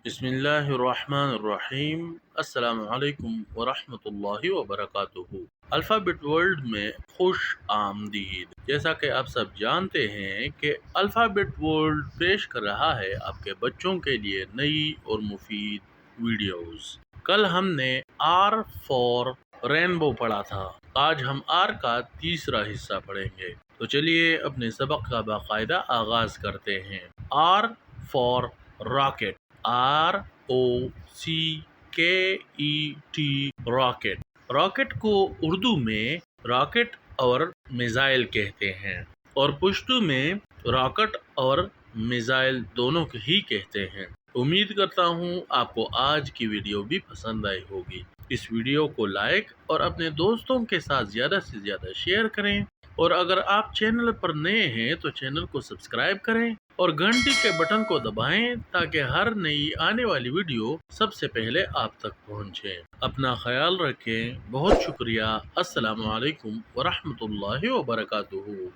بسم اللہ الرحمن الرحیم۔ السلام علیکم ورحمۃ اللہ وبرکاتہ۔ الفابیٹ ورلڈ میں خوش آمدید۔ جیسا کہ آپ سب جانتے ہیں کہ الفابیٹ ورلڈ پیش کر رہا ہے آپ کے بچوں کے لیے نئی اور مفید ویڈیوز۔ کل ہم نے آر فور رینبو پڑھا تھا، آج ہم آر کا تیسرا حصہ پڑھیں گے۔ تو چلیے اپنے سبق کا باقاعدہ آغاز کرتے ہیں۔ R for rocket, ROCKET، rocket. Rocket کو اردو میں راکٹ اور میزائل کہتے ہیں، اور پشتو میں راکٹ اور میزائل دونوں ہی کہتے ہیں۔ امید کرتا ہوں آپ کو آج کی ویڈیو بھی پسند آئی ہوگی۔ اس ویڈیو کو لائک اور اپنے دوستوں کے ساتھ زیادہ سے زیادہ شیئر کریں، اور اگر آپ چینل پر نئے ہیں تو چینل کو سبسکرائب کریں اور گھنٹی کے بٹن کو دبائیں تاکہ ہر نئی آنے والی ویڈیو سب سے پہلے آپ تک پہنچے۔ اپنا خیال رکھیں۔ بہت شکریہ۔ السلام علیکم ورحمۃ اللہ وبرکاتہ۔